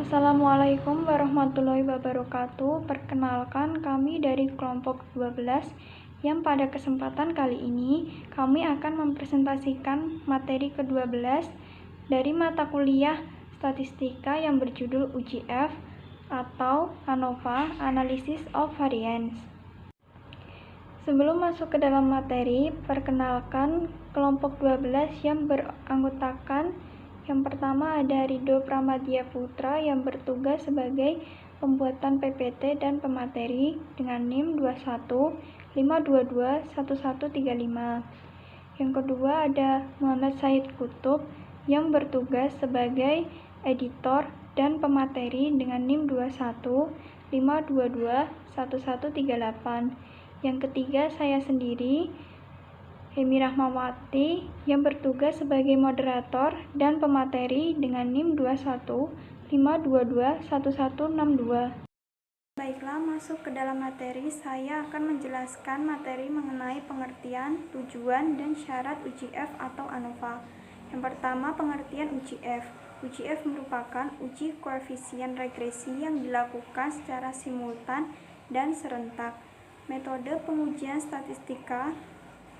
Assalamualaikum warahmatullahi wabarakatuh. Perkenalkan, kami dari kelompok 12 yang pada kesempatan kali ini kami akan mempresentasikan materi ke-12 dari mata kuliah statistika yang berjudul UJF atau ANOVA, Analysis of Variance. Sebelum masuk ke dalam materi, perkenalkan kelompok 12 yang beranggotakan yang pertama ada Rido Pramadya Putra yang bertugas sebagai pembuatan PPT dan pemateri dengan NIM 2152211135. Yang kedua ada Muhammad Said Kutub yang bertugas sebagai editor dan pemateri dengan NIM 2152211138. Yang ketiga saya sendiri, Hemi Rahmawati, yang bertugas sebagai moderator dan pemateri dengan NIM 2152211162. Baiklah, masuk ke dalam materi. Saya akan menjelaskan materi mengenai pengertian, tujuan, dan syarat UJF atau ANOVA. Yang pertama, pengertian UJF. UJF merupakan uji koefisien regresi yang dilakukan secara simultan dan serentak. Metode pengujian statistika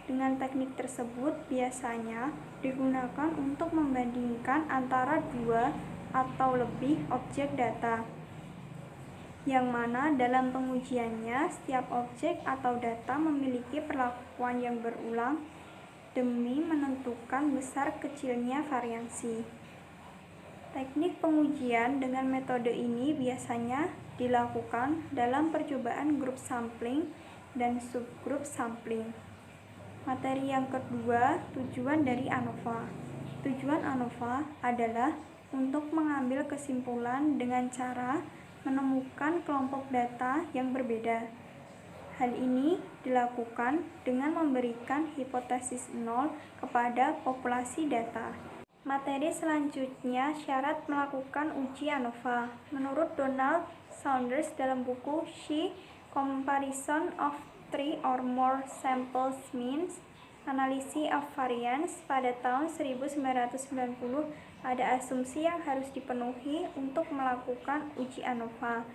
dengan teknik tersebut biasanya digunakan untuk membandingkan antara dua atau lebih objek data, yang mana dalam pengujiannya setiap objek atau data memiliki perlakuan yang berulang demi menentukan besar kecilnya variansi. Teknik pengujian dengan metode ini biasanya dilakukan dalam percobaan grup sampling dan subgrup sampling. Materi yang kedua, tujuan dari ANOVA. Tujuan ANOVA adalah untuk mengambil kesimpulan dengan cara menemukan kelompok data yang berbeda. Hal ini dilakukan dengan memberikan hipotesis nol kepada populasi data. Materi selanjutnya, syarat melakukan uji ANOVA. Menurut Donald Saunders dalam buku She Comparison of 3 or More Samples Means Analysis of Variance pada tahun 1990, ada asumsi yang harus dipenuhi untuk melakukan uji ANOVA,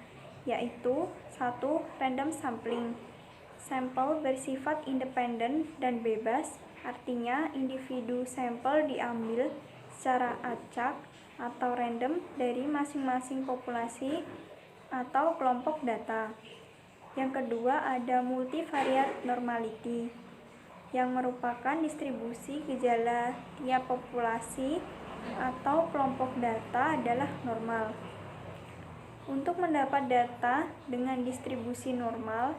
yaitu 1. Random sampling. Sampel bersifat independen dan bebas, artinya individu sampel diambil secara acak atau random dari masing-masing populasi atau kelompok data. Yang kedua ada multivariate normality, yang merupakan distribusi gejala tiap populasi atau kelompok data adalah normal. Untuk mendapat data dengan distribusi normal,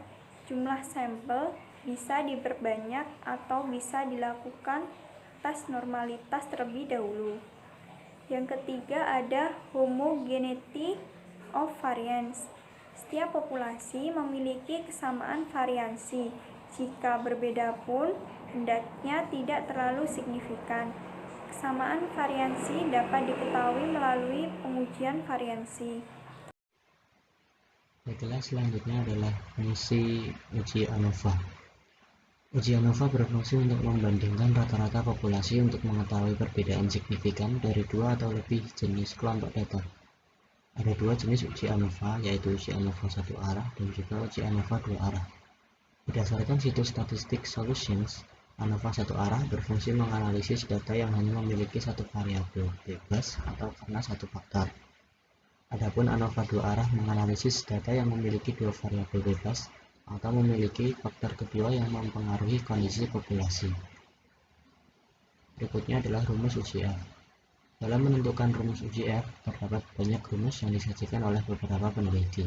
jumlah sampel bisa diperbanyak atau bisa dilakukan tes normalitas terlebih dahulu. Yang ketiga ada homogeneity of variance. Setiap populasi memiliki kesamaan variansi. Jika berbeda pun, hendaknya tidak terlalu signifikan. Kesamaan variansi dapat diketahui melalui pengujian variansi. Baiklah, selanjutnya adalah fungsi uji ANOVA. Uji ANOVA berfungsi untuk membandingkan rata-rata populasi untuk mengetahui perbedaan signifikan dari dua atau lebih jenis kelompok data. Ada dua jenis uji ANOVA, yaitu uji ANOVA satu arah dan juga uji ANOVA dua arah. Berdasarkan situs Statistic Solutions, ANOVA satu arah berfungsi menganalisis data yang hanya memiliki satu variabel bebas atau karena satu faktor. Adapun ANOVA dua arah menganalisis data yang memiliki dua variabel bebas atau memiliki faktor kedua yang mempengaruhi kondisi populasi. Berikutnya adalah rumus UJF. Dalam menentukan rumus UJF, terdapat banyak rumus yang disajikan oleh beberapa peneliti.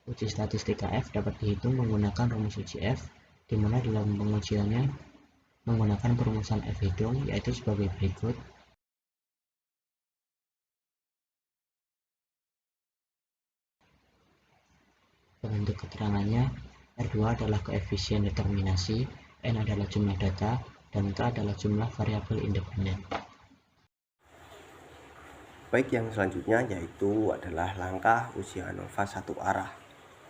Uji statistika F dapat dihitung menggunakan rumus UJF, di mana dalam pengujiannya menggunakan perumusan F hidung, yaitu sebagai berikut. Bentuk keterangannya, R2 adalah koefisien determinasi, N adalah jumlah data, dan K adalah jumlah variabel independen. Baik, yang selanjutnya yaitu adalah langkah uji ANOVA satu arah.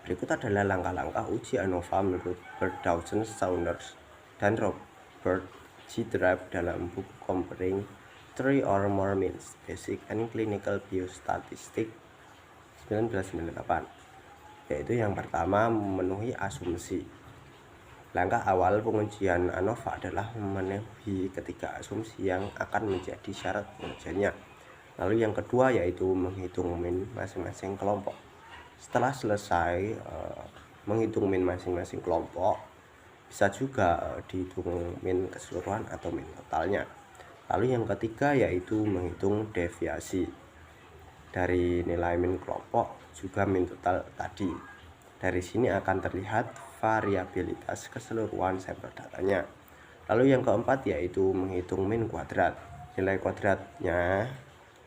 Berikut adalah langkah-langkah uji ANOVA menurut Bertheussen, Saunders, dan Robert G. Drive dalam buku Comparing 3 or More Means, Basic and Clinical Biostatistics 1998, yaitu yang pertama memenuhi asumsi. Langkah awal pengujian ANOVA adalah memenuhi ketiga asumsi yang akan menjadi syarat pengujiannya. Lalu yang kedua yaitu menghitung min masing-masing kelompok. Setelah selesai menghitung min masing-masing kelompok, bisa juga dihitung min keseluruhan atau min totalnya. Lalu yang ketiga yaitu menghitung deviasi dari nilai min kelompok juga min total tadi. Dari sini akan terlihat variabilitas keseluruhan sampel datanya. Lalu yang keempat yaitu menghitung min kuadrat. Nilai kuadratnya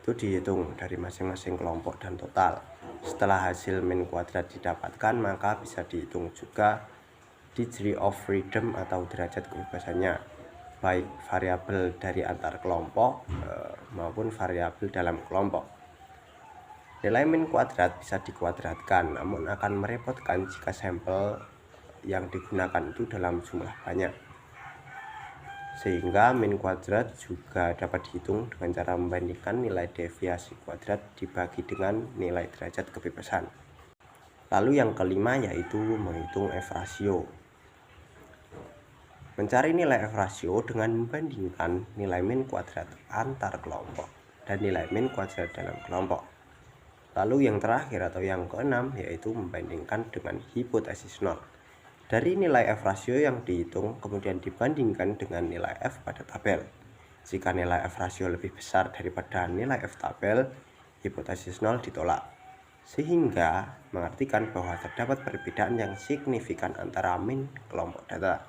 itu dihitung dari masing-masing kelompok dan total. Setelah hasil min kuadrat didapatkan, maka bisa dihitung juga degree of freedom atau derajat kebebasannya, baik variabel dari antar kelompok maupun variabel dalam kelompok. Nilai min kuadrat bisa dikuadratkan, namun akan merepotkan jika sampel yang digunakan itu dalam jumlah banyak. Sehingga min kuadrat juga dapat dihitung dengan cara membandingkan nilai deviasi kuadrat dibagi dengan nilai derajat kebebasan. Lalu yang kelima yaitu menghitung F rasio. Mencari nilai F rasio dengan membandingkan nilai min kuadrat antar kelompok dan nilai min kuadrat dalam kelompok. Lalu yang terakhir atau yang keenam yaitu membandingkan dengan hipotesis nol. Dari nilai F rasio yang dihitung kemudian dibandingkan dengan nilai F pada tabel. Jika nilai F rasio lebih besar daripada nilai F tabel, hipotesis nol ditolak. Sehingga mengartikan bahwa terdapat perbedaan yang signifikan antara min kelompok data.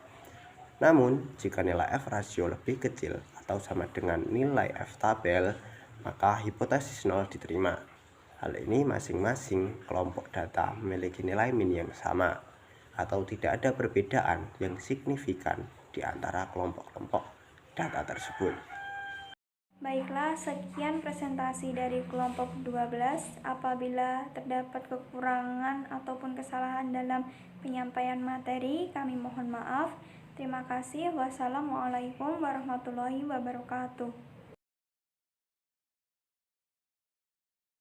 Namun, jika nilai F rasio lebih kecil atau sama dengan nilai F tabel, maka hipotesis nol diterima. Hal ini masing-masing kelompok data memiliki nilai min yang sama atau tidak ada perbedaan yang signifikan di antara kelompok-kelompok data tersebut. Baiklah, sekian presentasi dari kelompok 12. Apabila terdapat kekurangan ataupun kesalahan dalam penyampaian materi, kami mohon maaf. Terima kasih. Wassalamualaikum warahmatullahi wabarakatuh.